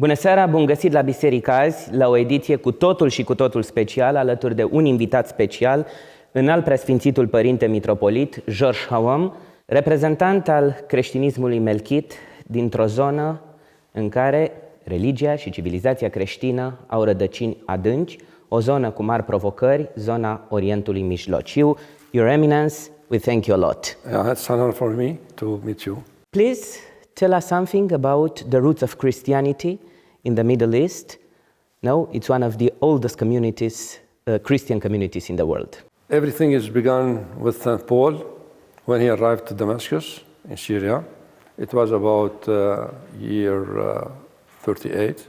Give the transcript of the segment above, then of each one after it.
Bună seara, bun găsit la Biserica azi, la o ediție cu totul și cu totul special, alături de un invitat special, înalt preasfințitul Părinte Mitropolit, George Khawam, reprezentant al creștinismului melchit dintr-o zonă în care religia și civilizația creștină au rădăcini adânci, o zonă cu mari provocări, zona Orientului Mijlociu. Your Eminence, we thank you a lot. It's an honor for me to meet you. Please tell us something about the roots of Christianity in the Middle East. No, it's one of the oldest communities, Christian communities in the world. Everything is begun with St. Paul when he arrived to Damascus in Syria. It was about year 38.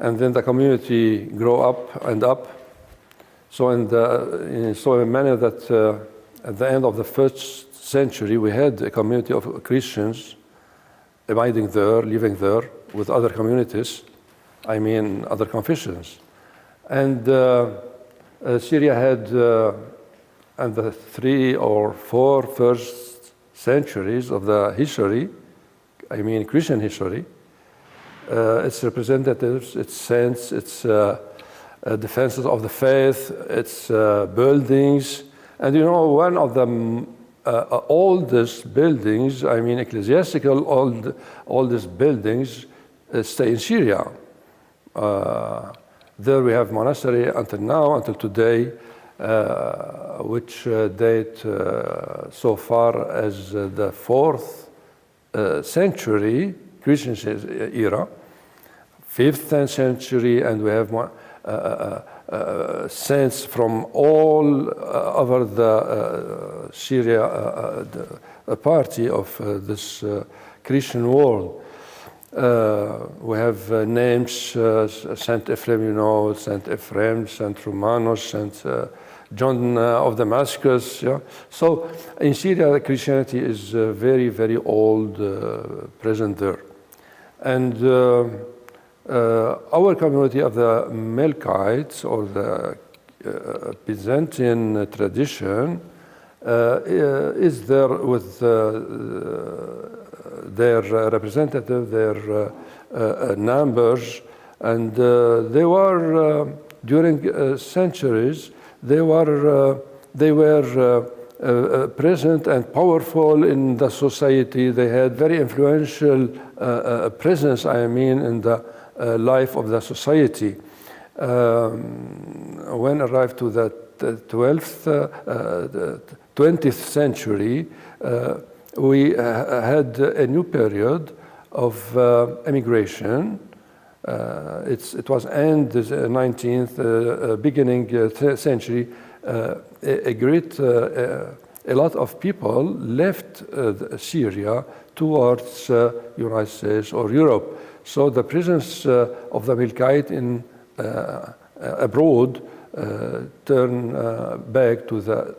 And then the community grew up and up. So in a manner that at the end of the first century, we had a community of Christians abiding there, living there with other communities, other confessions. And Syria had, in the 3 or 4 first centuries of the history, Christian history, its representatives, its saints, its defenses of the faith, its buildings. And one of the oldest buildings, ecclesiastical oldest buildings, stay in Syria. There we have monastery until now, until today, which date so far as the 4th century Christian era, 5th century, and we have saints from all over the Syria party of this Christian world. We have names, Saint Ephraim, Saint Ephraim, Saint Romanus, Saint John of Damascus. Yeah? So in Syria, Christianity is very, very old, present there. And our community of the Melkites, or the Byzantine tradition, is there with their representative, their numbers, and they were during centuries. They were present and powerful in the society. They had very influential presence, in the life of the society. When arrived to the 20th century, we had a new period of immigration. It was end the 19th, beginning 10th century. A lot of people left Syria towards United States or Europe. So the presence of the Melkite in abroad turned back to the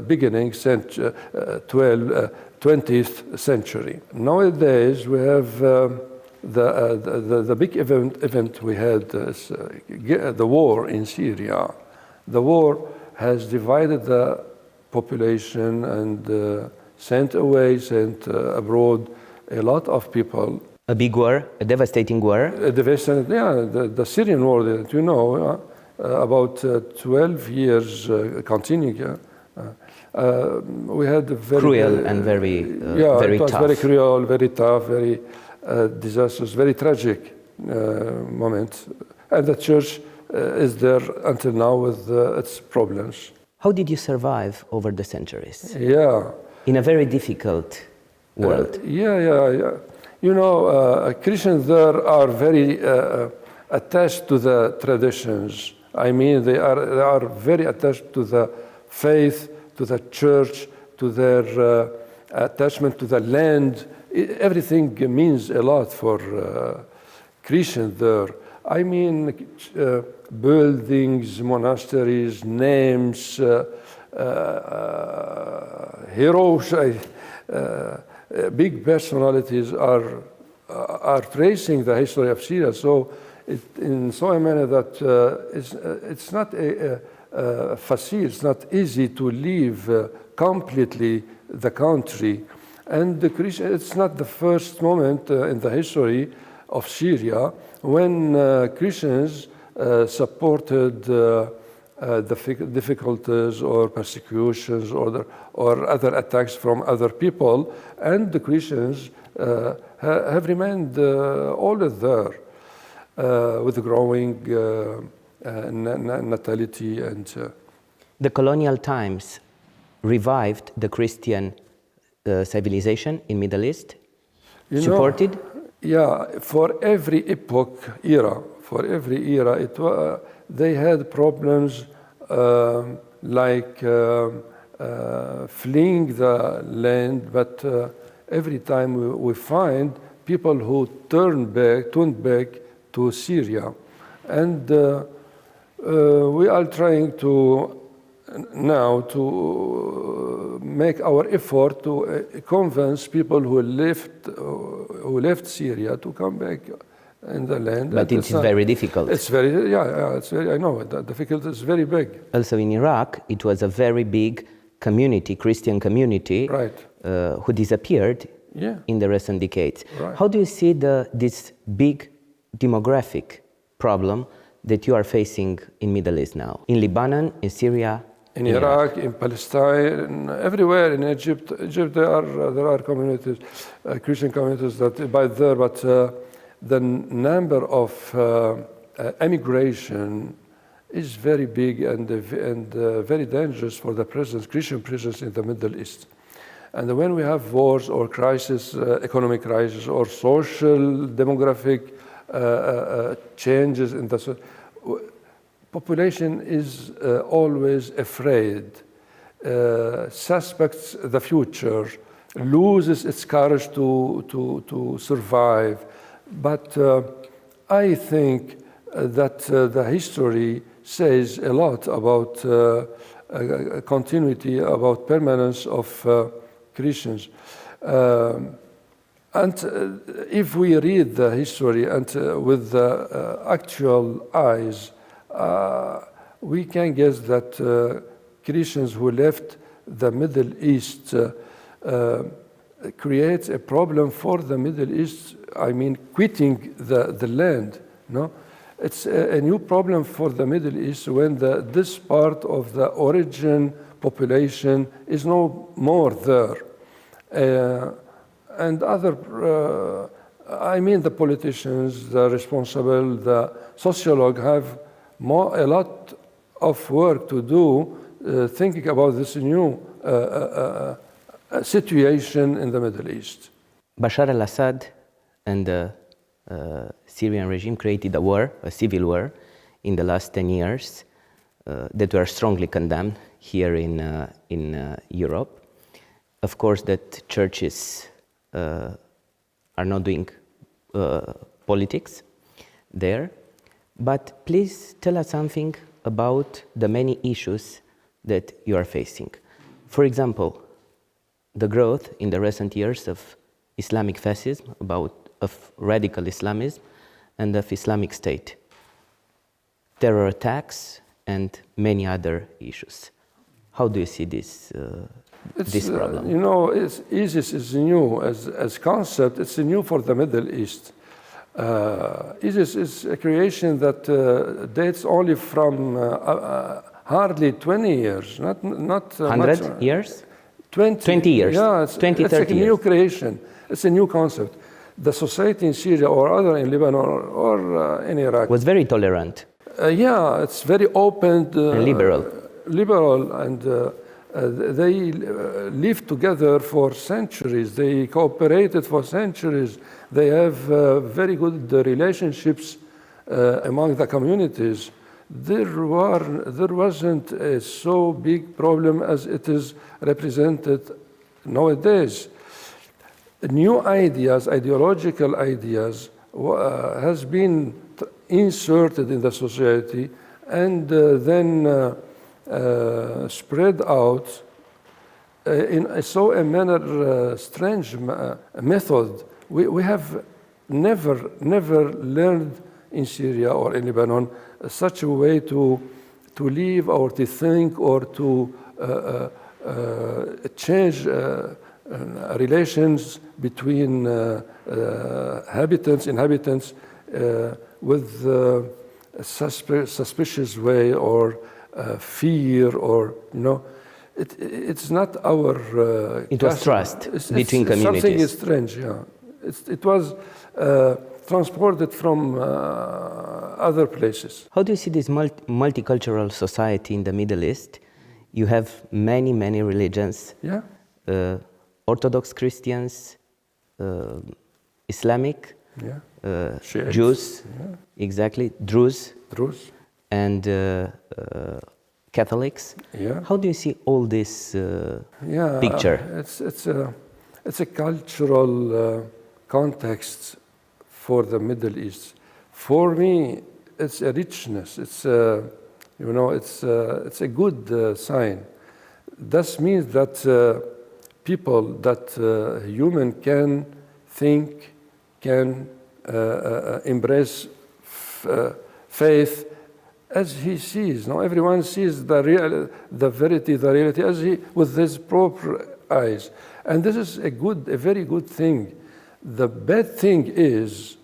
beginning 20th century. Nowadays we have the big event we had, the war in Syria. The war has divided the population and sent abroad a lot of people. A big war, a devastating war. The Syrian war that about 12 years continuing. We had very cruel and very very it was tough. Very cruel, very tough, very disastrous, very tragic moment. And the church is there until now with its problems. How did you survive over the centuries? Yeah. In a very difficult world. Christians there are very attached to the traditions. They are very attached to the faith, to the church, to their attachment to the land. Everything means a lot for Christians there. Buildings, monasteries, names, heroes, big personalities are tracing the history of Syria. So in a manner that it's not facile, it's not easy to leave completely the country. And it's not the first moment in the history of Syria when Christians supported difficulties or persecutions or other attacks from other people, and the Christians have remained always there with growing natality and. The colonial times revived the Christian civilization in Middle East. Supported. For every era, they had problems like fleeing the land, but every time we find people who turned back to Syria, and we are trying to now to make our effort to convince people who left Syria to come back in the land. But it's very difficult. It's very, it's very, I know, the difficulty is very big. Also in Iraq, it was a very big community, Christian community, right. Who disappeared in the recent decades. Right. How do you see this big demographic problem that you are facing in Middle East now? In Lebanon, in Syria? In Iraq, in Palestine, everywhere in Egypt. There are communities, Christian communities that by there, but the number of emigration is very big and very dangerous for the Christian presence in the Middle East. And when we have wars or crisis, economic crisis or social demographic changes in the population is always afraid, suspects the future, loses its courage to survive. But I think that the history says a lot about continuity, about permanence of Christians. And if we read the history and with the actual eyes, we can guess that Christians who left the Middle East creates a problem for the Middle East. I mean, quitting the land. No, it's a new problem for the Middle East when this part of the origin population is no more there, and other. I mean, the politicians, the responsible, the sociologues have a lot of work to do thinking about this new situation in the Middle East. Bashar al-Assad and the Syrian regime created a civil war in the last 10 years that were strongly condemned here in Europe. Of course, that churches are not doing politics there. But please tell us something about the many issues that you are facing. For example, the growth in the recent years of Islamic fascism, of radical Islamism, and of Islamic State, terror attacks, and many other issues. How do you see this problem? ISIS is new as concept. It's new for the Middle East. ISIS is a creation that dates only from hardly 20 years, not 100 years? 20 years. Yeah, it's a new creation. It's a new concept. The society in Syria or other in Lebanon or in Iraq was very tolerant. It's very open and liberal. Liberal, and they lived together for centuries. They cooperated for centuries. They have very good relationships among the communities. There wasn't a so big problem as it is represented nowadays. New ideas, ideological ideas, has been inserted in the society and then spread out in a strange method. We have never learned in Syria or in Lebanon such a way to live or to think or to change relations between inhabitants with a suspicious way or fear or, it's not our It was trust between communities. Something is strange, yeah. It was transported from other places. How do you see this multicultural society in the Middle East? You have many, many religions. Yeah. Orthodox Christians, Islamic, Jews, exactly, Druze, and Catholics. Yeah. How do you see all this picture? It's a cultural context for the Middle East. For me, it's a richness. It's a good sign. This means that human can think, can embrace faith as he sees. Now everyone sees the reality as with his proper eyes, and this is a very good thing. The bad thing is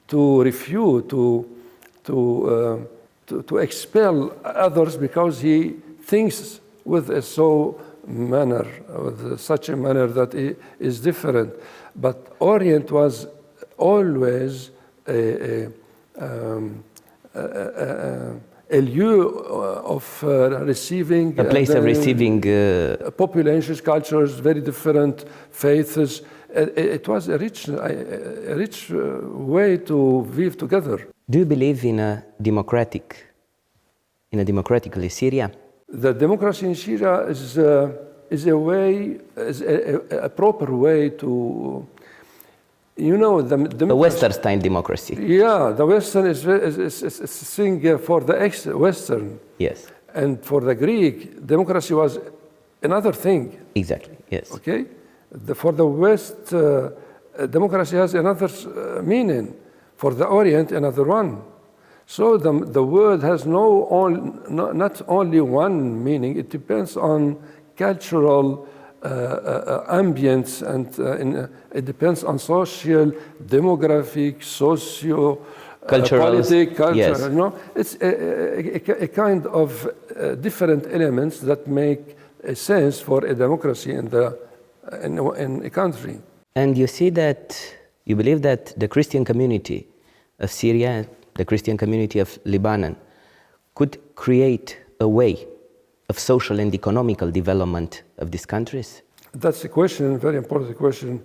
to refuse, to expel others because he thinks with such a manner that is different. But Orient was always a lieu of receiving, a place of receiving populations, cultures, very different faiths. It was a rich way to live together. Do you believe in a democratically Syria? The democracy in Syria is a proper way to, the Western style democracy. Yeah, the Western is thing for the Western. Yes. And for the Greek, democracy was another thing. Exactly. Yes. Okay. For the West, democracy has another meaning. For the Orient, another one. So the word has not only one meaning. It depends on cultural ambience, and it depends on social, demographic, politic, culture. Yes. It's a kind of different elements that make a sense for a democracy in a country. And you believe that the Christian community of Syria, the Christian community of Lebanon, could create a way of social and economical development of these countries? That's a question, very important question.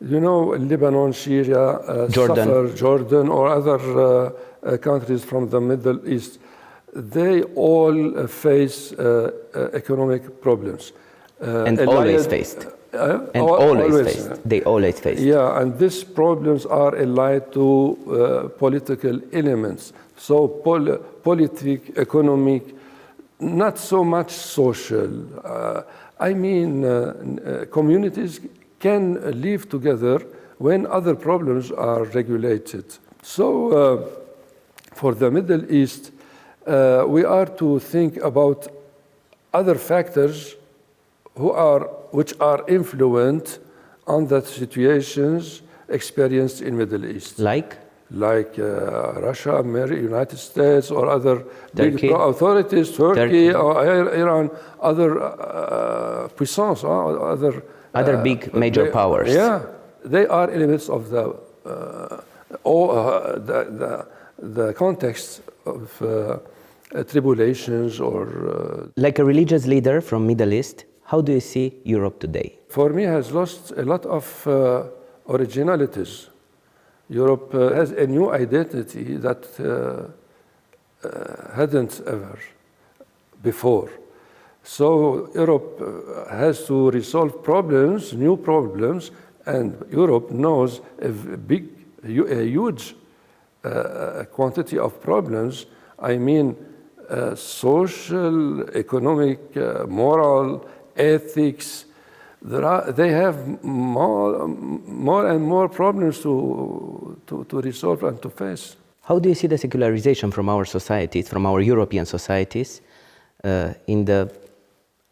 Lebanon, Syria, Jordan, or other countries from the Middle East, they all face economic problems. And always faced. They always faced. Yeah, and these problems are allied to political elements. So politic, economic, not so much social. Communities can live together when other problems are regulated. So for the Middle East, we are to think about other factors which are influent on the situations experienced in Middle East. Like Russia, United States, or other big authorities, Turkey, or Iran, other puissance, other big major powers. Yeah, they are elements of the context of tribulations or. Like a religious leader from Middle East, how do you see Europe today? For me, has lost a lot of originalities. Europe has a new identity that hadn't ever before. So Europe has to resolve problems, new problems, and Europe knows a huge quantity of problems. Social, economic, moral, ethics. They have more and more problems to resolve and to face. How do you see the secularization from our societies, from our European societies, in the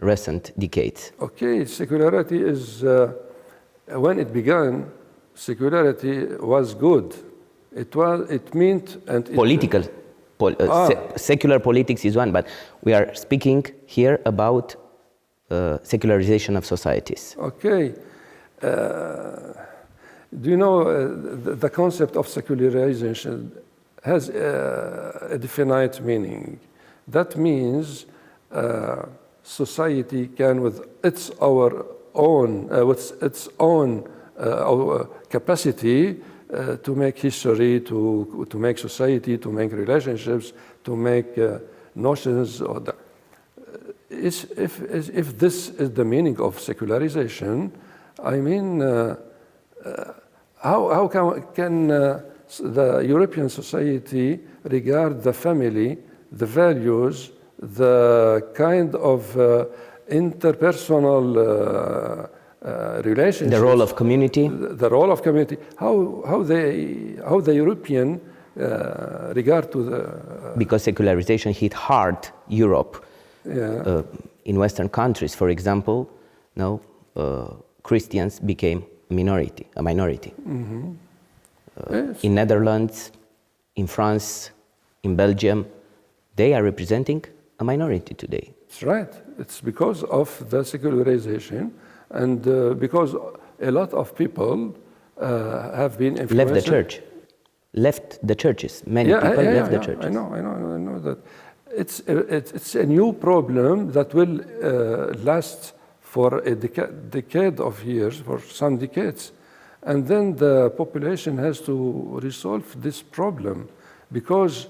recent decades? Okay, secularity is, when it began, secularity was good. It meant, and Political, secular politics is one, but we are speaking here about secularization of societies. Okay. Do you know the concept of secularization has a definite meaning? That means society can, with its own capacity, to make history, to make society, to make relationships, to make notions. If this is the meaning of secularization, I mean, how can the European society regard the family, the values, the kind of interpersonal relationships, the role of community, how the European regard to the because secularization hit hard Europe. Yeah. In Western countries, for example, Christians became a minority. Mm-hmm. Yes. In Netherlands, in France, in Belgium, they are representing a minority today. That's right. It's because of the secularization, and because a lot of people have been influenced. Left the churches. Many people left the churches. I know that. It's a new problem that will last for a decade of years, for some decades. And then the population has to resolve this problem, because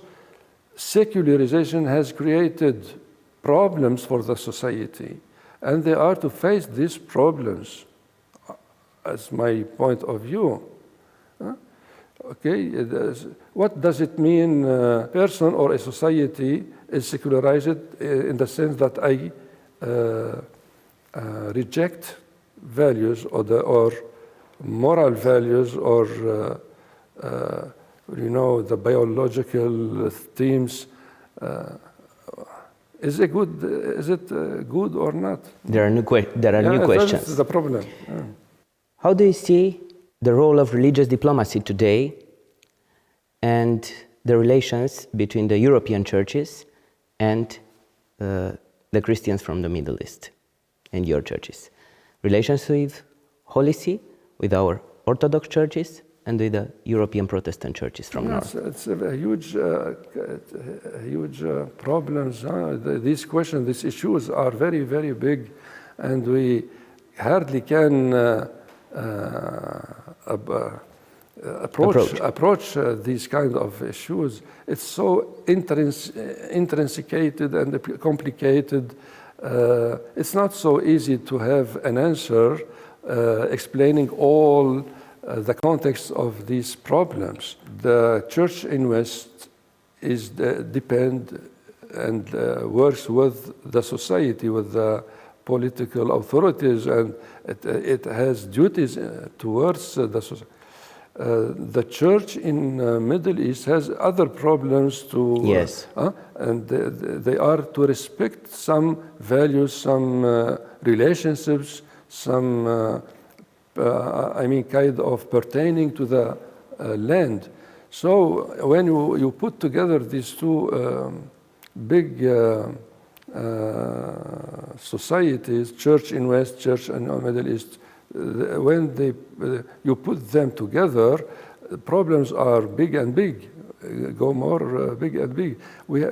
secularization has created problems for the society, and they are to face these problems, as my point of view. Okay, what does it mean a person or a society is secularized in the sense that I reject values or moral values or the biological themes? Is it good or not? There are new questions. That's the problem. Yeah. How do you see the role of religious diplomacy today and the relations between the European churches and the Christians from the Middle East and your churches? Relations with Holy See, with our Orthodox churches, and with the European Protestant churches from North? It's a huge problems. These questions, these issues are very, very big, and we hardly can approach these kind of issues. It's so intrinsicated and complicated. It's not so easy to have an answer explaining all the context of these problems. The church in West depend and works with the society, with the political authorities, and it has duties towards the society. The church in Middle East has other problems to, yes, and they are to respect some values, some relationships, some kind of pertaining to the land. So when you put together these two big societies, church in West, church in Middle East, when you put them together, problems are big and big, go more big and big. We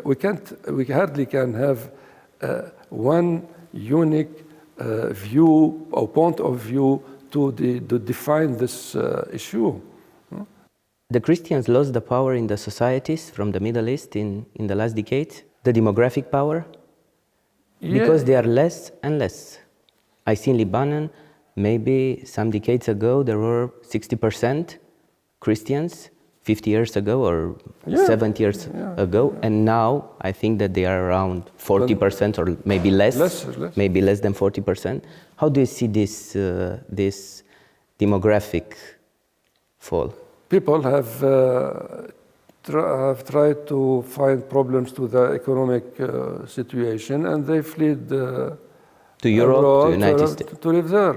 hardly can have one unique view or point of view to define this issue. The Christians lost the power in the societies from the Middle East in the last decade, the demographic power, because they are less and less. I see in Lebanon, maybe some decades ago, there were 60% Christians, 50 years ago or 70 years ago, and now I think that they are around 40% or maybe less, maybe less than 40%. How do you see this demographic fall? People have tried to find problems to the economic situation, and they fled To Europe, abroad, to United States. to live there.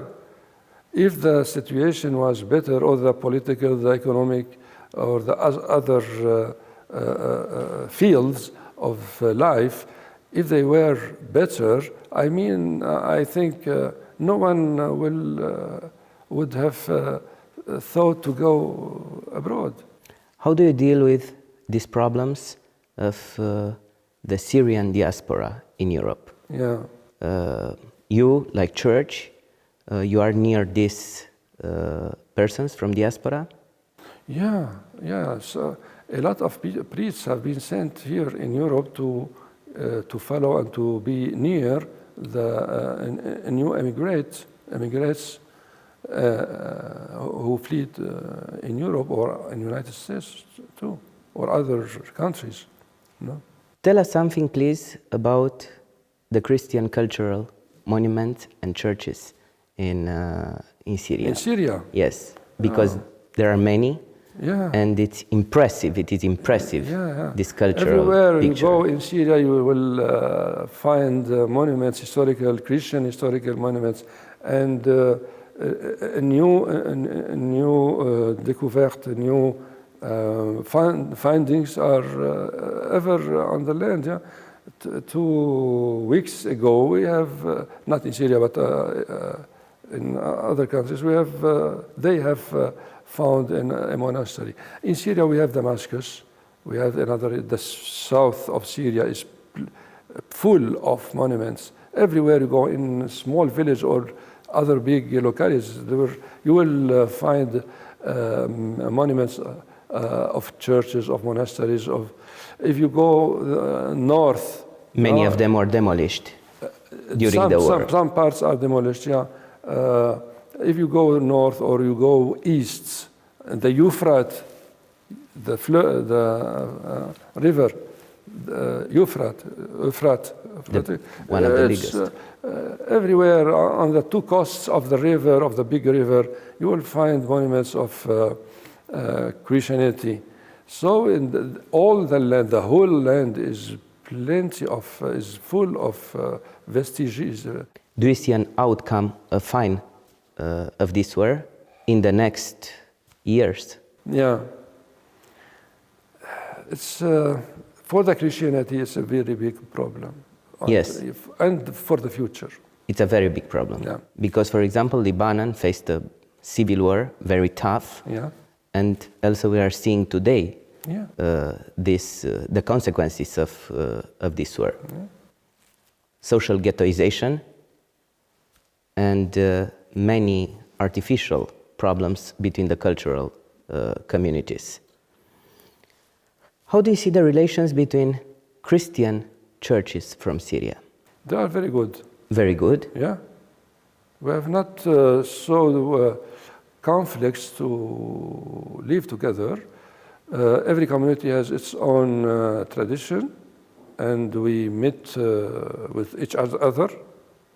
If the situation was better, or the political, the economic, or the other fields of life, if they were better, I mean, I think no one would have thought to go abroad. How do you deal with these problems of the Syrian diaspora in Europe? Yeah. You, like church, you are near these persons from diaspora? Yeah. So a lot of priests have been sent here in Europe to follow and to be near the new immigrants who fled in Europe or in the United States too, or other countries. No? Tell us something, please, about the Christian cultural monuments and churches in Syria. In Syria? Yes, because there are many. Yeah. And it's impressive. It is impressive. Yeah. This cultural Everywhere picture. you go in Syria, you will find monuments, historical historical monuments, and new découvertes, new findings are ever on the land. Yeah? 2 weeks ago, we have not in Syria but in other countries, they have found in a monastery. In Syria, we have Damascus. We have another. The south of Syria is full of monuments. Everywhere you go, in a small village or other big localities, you will find monuments of churches, of monasteries. If you go north, many of them are demolished during the war. Some parts are demolished. Yeah. If you go north or you go east, the Euphrates, the river, Euphrates, one of the biggest. Everywhere on the two coasts of the river, of the big river, you will find monuments of Christianity. So in all the land, the whole land is full of vestiges. Do you see an outcome, a fine of this war in the next years? Yeah. It's for the Christianity, it's a very big problem. Yes. And for the future. It's a very big problem. Yeah. Because, for example, Lebanon faced a civil war, very tough. Yeah. And also we are seeing today Yeah. the consequences of this war. Yeah. Social ghettoization and many artificial problems between the cultural communities. How do you see the relations between Christian churches from Syria? They are very good. Very good. Yeah. We have not conflicts to live together. Every community has its own tradition, and we meet with each other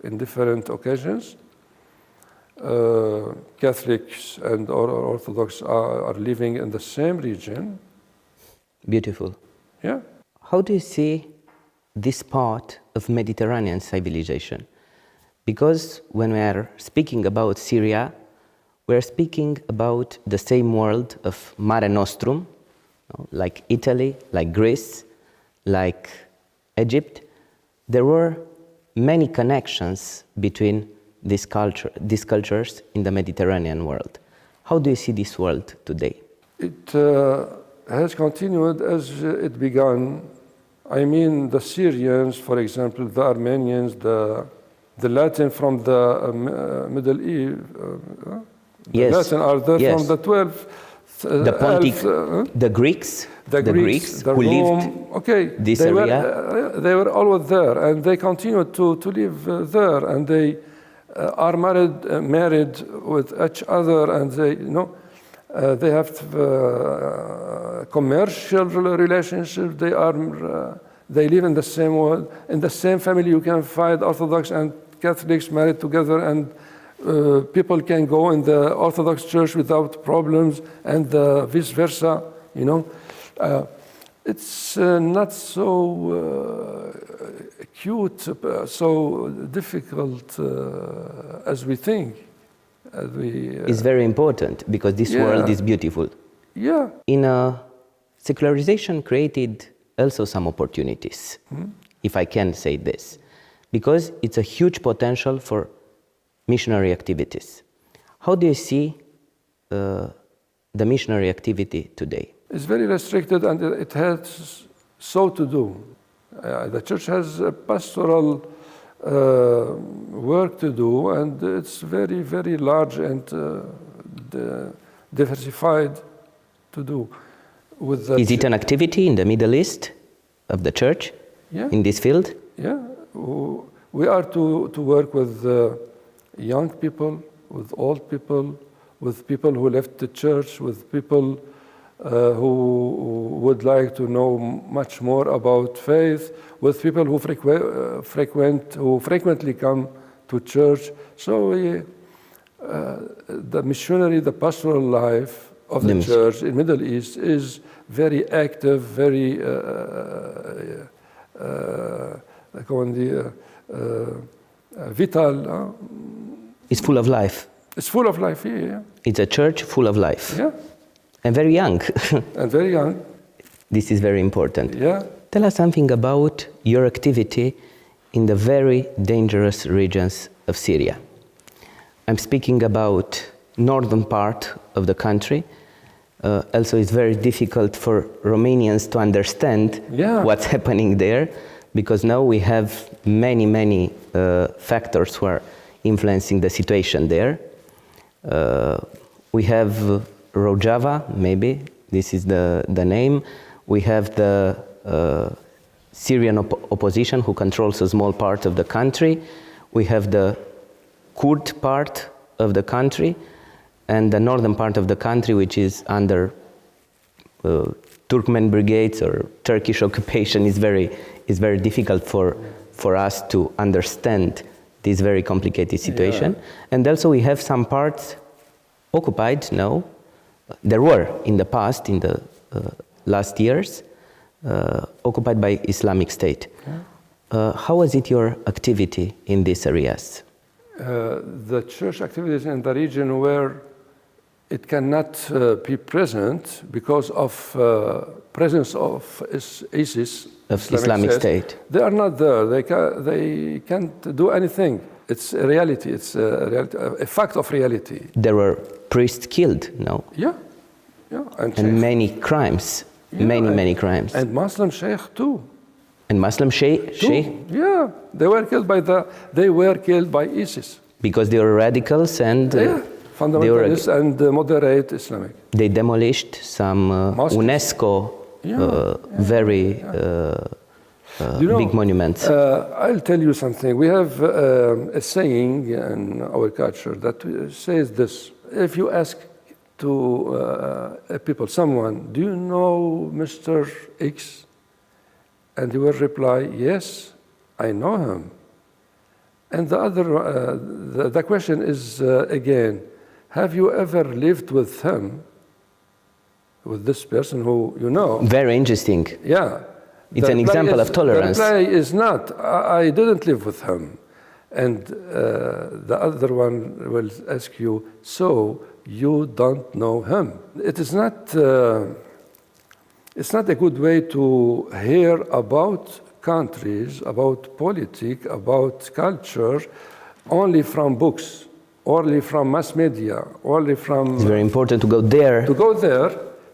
in different occasions. Catholics and Orthodox are living in the same region. Beautiful. Yeah. How do you see this part of Mediterranean civilization? Because when we are speaking about Syria, we are speaking about the same world of Mare Nostrum, like Italy, like Greece, like Egypt. There were many connections between these cultures in the Mediterranean world. How do you see this world today? It has continued as it began. I mean, the Syrians, for example, the Armenians, the Latin from the Middle East, yes. Latin are there yes. from the 12th. The Pontic, the Greeks the who Rome, lived okay, this area. They were always there, and they continue to live there, and they are married with each other, and they have commercial relationships. They live in the same world, in the same family. You can find Orthodox and Catholics married together, and people can go in the Orthodox Church without problems, and vice versa. It's not so acute, so difficult as we think. It's very important because this world is beautiful. Yeah. In secularization created also some opportunities, if I can say this, because it's a huge potential for missionary activities. How do you see the missionary activity today? It's very restricted, and it has so to do. The church has a pastoral work to do, and it's very, very large and diversified to do. Is it an activity in the Middle East of the church in this field? Yeah, we are to work with young people, with old people, with people who left the church, with people who would like to know much more about faith, with people who frequently come to church. So the missionary, the pastoral life of the church in Middle East is very active, very vital. It's full of life. It's full of life, yeah. It's a church full of life. Yeah. And very young. And very young. This is very important. Yeah. Tell us something about your activity in the very dangerous regions of Syria. I'm speaking about northern part of the country. Also, it's very difficult for Romanians to understand what's happening there, because now we have many factors who are influencing the situation there. We have Rojava, maybe, this is the name. We have the Syrian opposition who controls a small part of the country. We have the Kurd part of the country, and the northern part of the country, which is under Turkmen brigades or Turkish occupation. Is very difficult for us to understand this very complicated situation. And also we have some parts occupied now. There were in the past, in the last years, occupied by Islamic State. How was it your activity in these areas? The church activities in the region where it cannot be present because of presence of ISIS, of Islamic State. They are not there. They can't do anything. It's a reality. It's a fact of reality. There were priests killed, no? Yeah. And many crimes, many crimes. And Muslim sheikh too. And Muslim sheikh? Yeah, they were killed by ISIS. Because they were radicals and fundamentalists and moderate Islamic. They demolished some UNESCO very big monuments. I'll tell you something. We have a saying in our culture that says this: if you ask to people, someone, do you know Mr. X? And he will reply, yes, I know him. And the question is again, have you ever lived with him, with this person who you know? Very interesting. Yeah. It's an example of tolerance. The reply is not, I didn't live with him. And the other one will ask you, so you don't know him. It is not, it's not a good way to hear about countries, about politics, about culture, only from books, only from mass media, only from... It's very important to go there. To go there,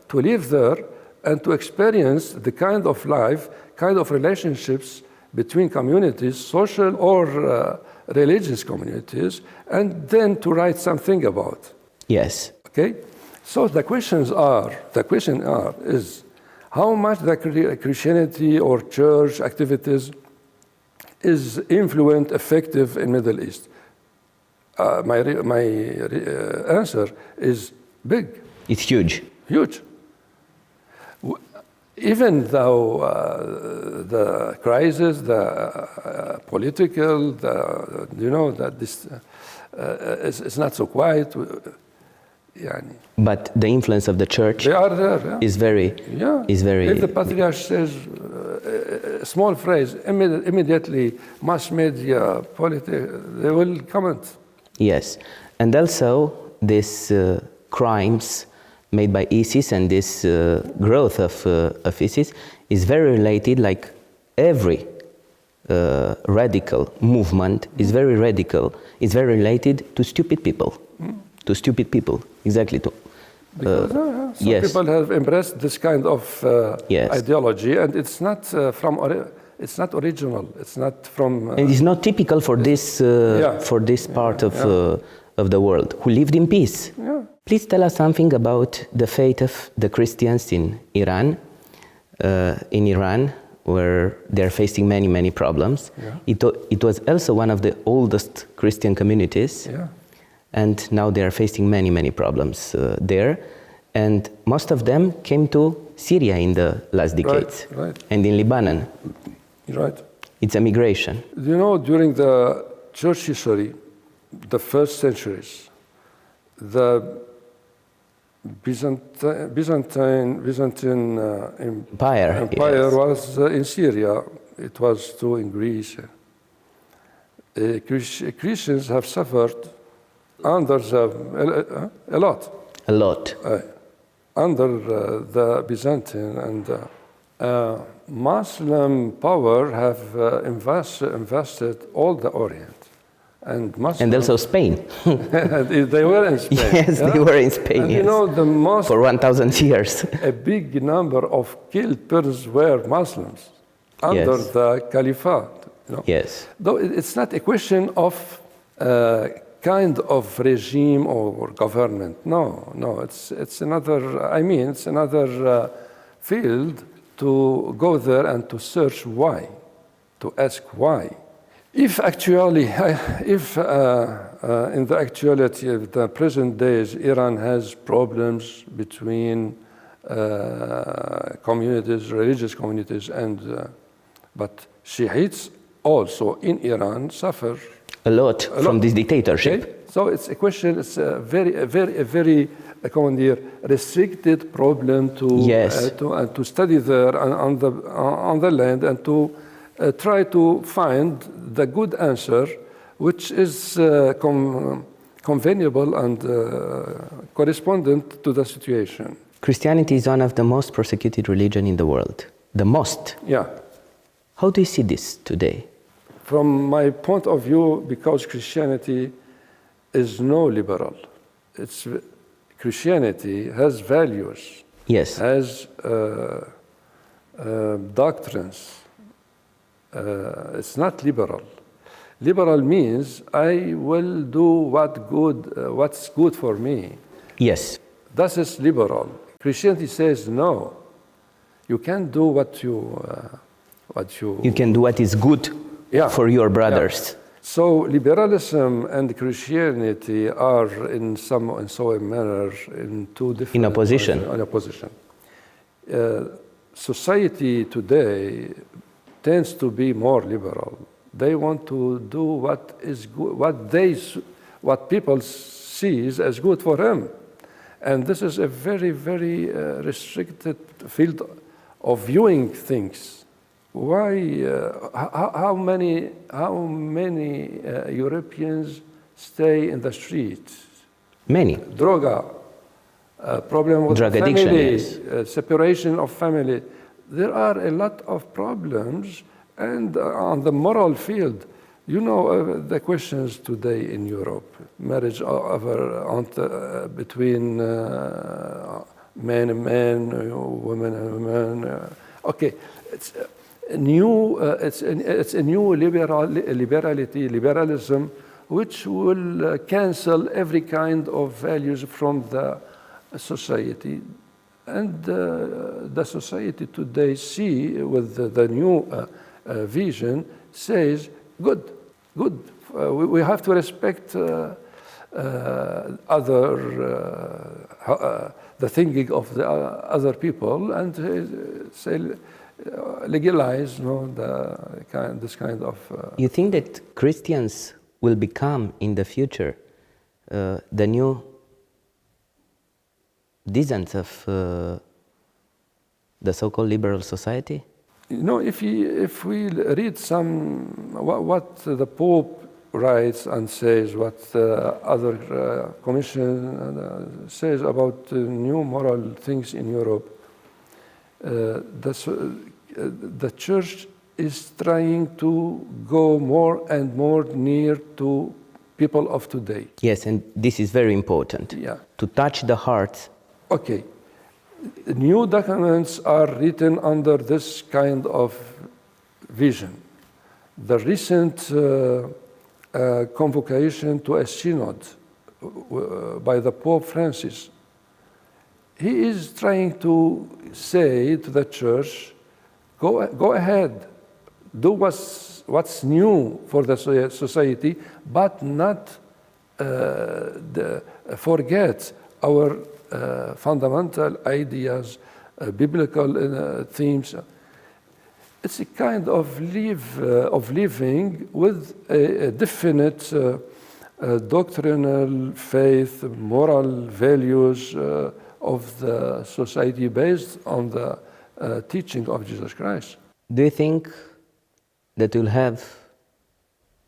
to live there, and to experience the kind of life, kind of relationships between communities, social or religious communities, and then to write something about. Yes. Okay? So the question is, how much the Christianity or church activities is influent, effective in Middle East? My answer is big. It's huge. Huge. Even though the crisis, the political, that this is not so quiet, يعني. But the influence of the church They are there. Yeah. is very, Yeah. is very. If the patriarch says a small phrase, immediately mass media, politics, they will comment. Yes, and also this crimes made by ISIS and this growth of ISIS is very related, like every radical movement is very radical, is very related to stupid people. To stupid people, exactly. Because some yes. people have embraced this kind of Yes. ideology, and it's not it's not original. It's not from. And it's not typical for this part of the world who lived in peace. Yeah. Please tell us something about the fate of the Christians in Iran. In Iran, where they're facing many problems. Yeah. It was also one of the oldest Christian communities. Yeah. And now they are facing many problems there. And most of them came to Syria in the last decades. Right. And in Lebanon. Right. It's a migration. You know, during the church history, the first centuries, the Byzantine Empire yes. was in Syria. It was too in Greece. Christians have suffered under a lot. A lot. Under the Byzantine and Muslim power have invested all the Orient. And also Spain. They were in Spain. Yes, yeah? They were in Spain. And yes. You know, the most for 1,000 years. A big number of killed persons were Muslims under yes. the Caliphate. You know? Yes. Though it's not a question of kind of regime or government. No, it's another. I mean, it's another field to go there and to search why, to ask why. If actually, in the actuality of the present days, Iran has problems between communities, religious communities, but Shiites also in Iran suffer a lot from this dictatorship. Okay? So it's a question. It's a very restricted problem to yes. To study there on the land and to try to find the good answer, which is convenable and correspondent to the situation. Christianity is one of the most persecuted religions in the world. The most. Yeah. How do you see this today? From my point of view, because Christianity is no liberal. Christianity has values. Yes. Has doctrines. It's not liberal. Liberal means I will do what's good for me. Yes. That is liberal. Christianity says no. You can't do what you. You can do what is good for your brothers. Yeah. So liberalism and Christianity are in so a manner in two different. In opposition. In opposition. Society today tends to be more liberal. They want to do what is good, what people sees as good for them, and this is a very restricted field of viewing things. Why? How many Europeans stay in the streets? Many. Problem with drug family, addiction, yes. Separation of family. There are a lot of problems, and on the moral field, you know the questions today in Europe: marriage between men and men, women and women. Okay, it's a new liberalism, which will cancel every kind of values from the society. And the society today with the new vision says, good. We have to respect the thinking of the other people and say, legalize this kind of. You think that Christians will become in the future the new dissent of the so-called liberal society? You know, if we read what the Pope writes and says, what other commission says about new moral things in Europe, the Church is trying to go more and more near to people of today. Yes, and this is very important. Yeah. To touch the hearts. Okay. New documents are written under this kind of vision. The recent convocation to a synod by the Pope Francis, he is trying to say to the Church, go ahead, do what's new for the society, but not forget our fundamental ideas, biblical themes. It's a kind of living with a definite doctrinal faith, moral values of the society based on the teaching of Jesus Christ. Do you think that we'll have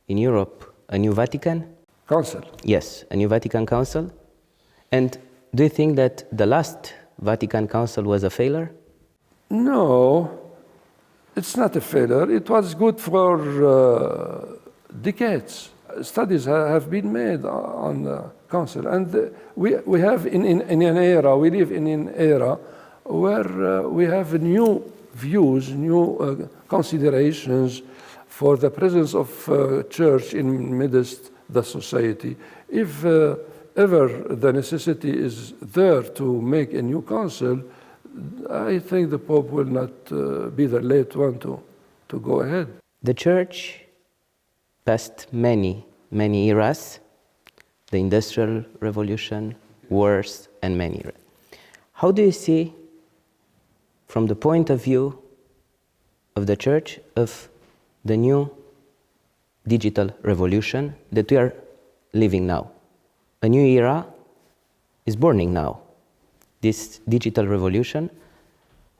in Europe a new Vatican? Council. Yes, a new Vatican Council. And do you think that the last Vatican Council was a failure? No, it's not a failure. It was good for decades. Studies have been made on the Council. And we have in an era, we live in an era where we have new views, new considerations for the presence of Church in midst the society. If ever the necessity is there to make a new council, I think the Pope will not be the late one to go ahead. The Church passed many eras, the Industrial Revolution, wars, and many. How do you see, from the point of view of the Church, of the new digital revolution that we are living now? A new era is burning now. This digital revolution,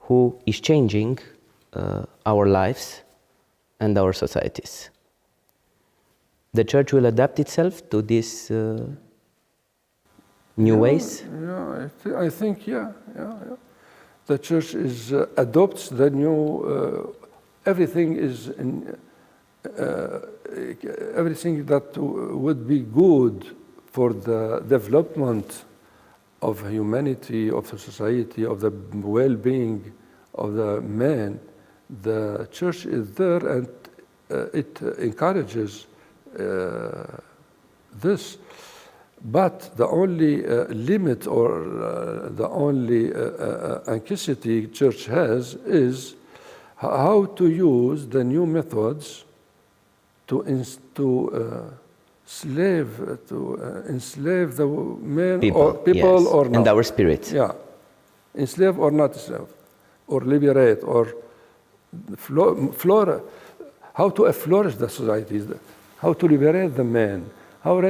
who is changing our lives and our societies. The Church will adapt itself to these new ways? Yeah, I think, yeah. The Church adopts the new, everything is everything that would be good for the development of humanity, of the society, of the well-being of the man. The Church is there and it encourages this. But the only limit or the only anxiety Church has is how to use the new methods to enslave the men or people, yes, or not. And our spirits. Yeah. Enslave or not enslave, or liberate, or how to flourish the society, how to liberate the man, how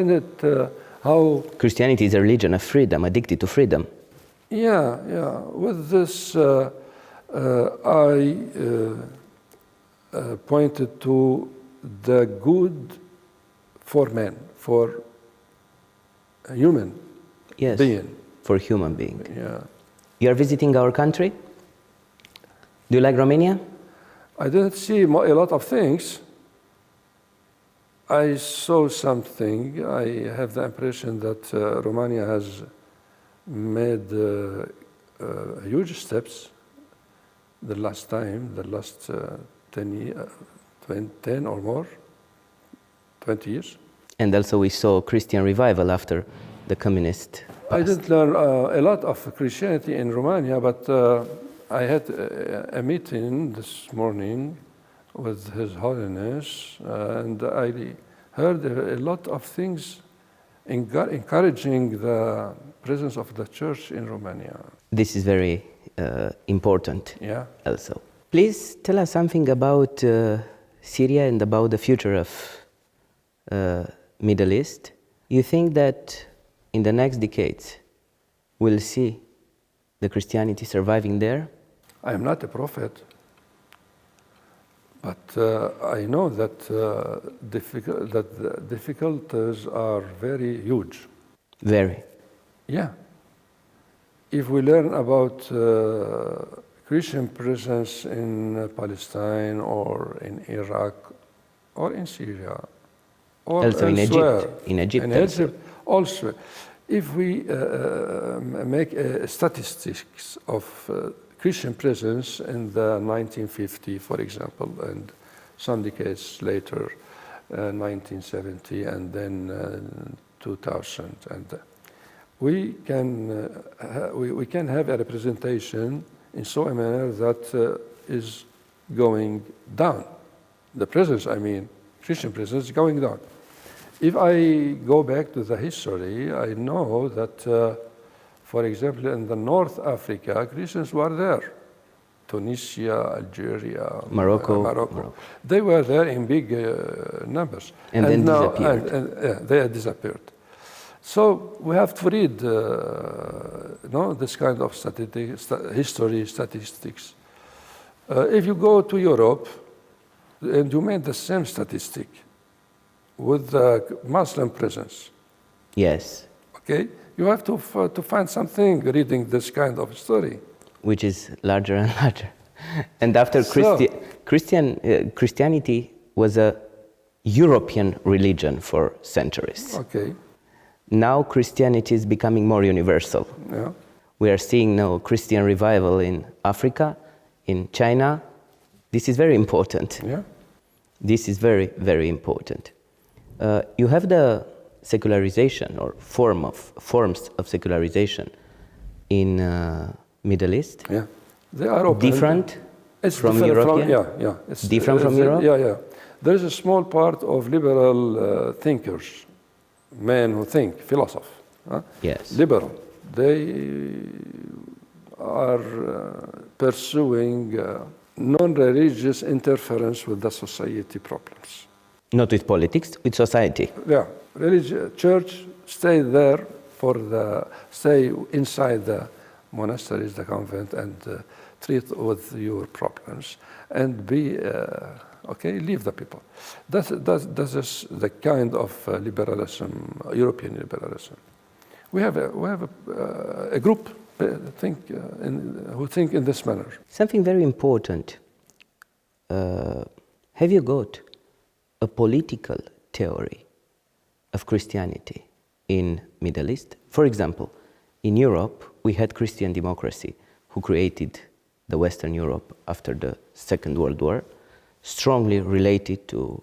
Christianity is a religion of freedom, addicted to freedom. Yeah. With this, I pointed to the good for man, for a human being. For human being. Yeah. You are visiting our country? Do you like Romania? I didn't see a lot of things. I saw something. I have the impression that Romania has made huge steps the last 10 or more, 20 years. And also we saw Christian revival after the communist past. I didn't learn a lot of Christianity in Romania, but I had a meeting this morning with His Holiness, and I heard a lot of things encouraging the presence of the Church in Romania. This is very important. Yeah. Also. Please tell us something about Syria and about the future of Middle East. You think that in the next decades we'll see the Christianity surviving there? I am not a prophet, but I know that the difficulties are very huge. Very. Yeah. If we learn about Christian presence in Palestine or in Iraq or in Syria or Also in elsewhere, Egypt. In Egypt. in also. Egypt also, if we make statistics of Christian presence in the 1950, for example, and some decades later, 1970, and then 2000, and we can have a representation in so a manner that is going down. The presence, I mean, Christian presence is going down. If I go back to the history, I know that, for example, in the North Africa, Christians were there. Tunisia, Algeria, Morocco. They were there in big numbers. And then now, disappeared. they had disappeared. So we have to read this kind of history statistics. If you go to Europe and you make the same statistic with the Muslim presence, Yes. okay, you have to find something reading this kind of story. Which is larger and larger. And after Christianity was a European religion for centuries. Okay. Now Christianity is becoming more universal. Yeah. We are seeing now Christian revival in Africa, in China. This is very important. Yeah. This is very, very important. You have the secularization or forms of secularization in Middle East. Yeah. They are open. Different It's from different European? Yeah. It's Different from Europe? Yeah. There is a small part of liberal thinkers, men who think, philosophers. Yes. Liberal. They are pursuing non-religious interference with the society problems. Not with politics, with society. Yeah, church stay inside the monasteries, the convent, and treat with your problems, and leave the people. That is the kind of liberalism, European liberalism. We have a group who think in this manner. Something very important. Have you got a political theory of Christianity in Middle East? For example, in Europe, we had Christian democracy, who created the Western Europe after the Second World War, strongly related to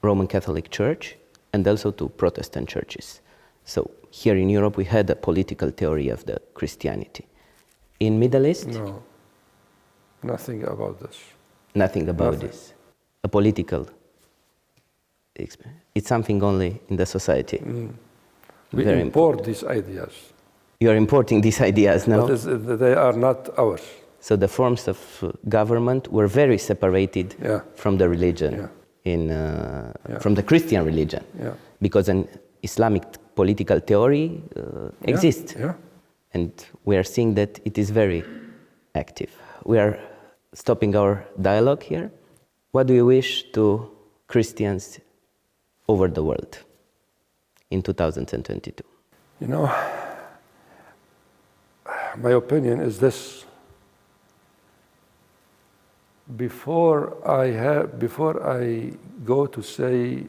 Roman Catholic Church and also to Protestant churches. So here in Europe, we had a political theory of the Christianity. In Middle East? No, nothing about this. Nothing about this. A political experience. It's something only in the society. We Very import these ideas. You are importing these ideas now? But they are not ours. So the forms of government were very separated from the religion, from the Christian religion, because an Islamic political theory exists. Yeah. And we are seeing that it is very active. We are stopping our dialogue here. What do you wish to Christians over the world in 2022? You know, my opinion is this. Before I go to say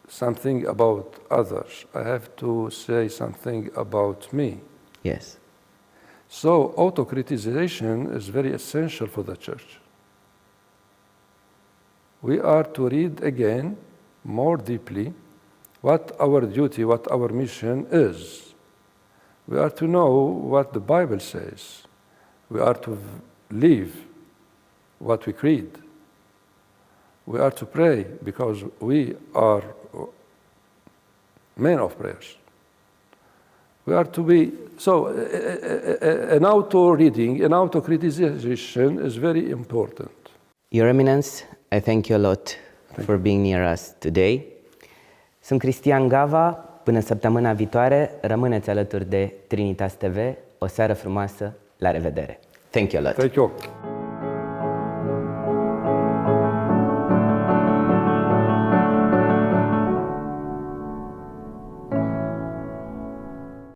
something about others, I have to say something about me. Yes. So autocriticization is very essential for the church. We are to read again, more deeply, what our duty, what our mission is. We are to know what the Bible says. We are to live what we read. We are to pray because we are men of prayers. We are to be, so an auto-reading, an auto-criticization is very important. Your Eminence, I thank you a lot for being near us today. Sunt Cristian Gava, Până săptămâna viitoare, rămâneți alături de Trinitas TV. O seară frumoasă, la revedere! Thank you a lot! Thank you.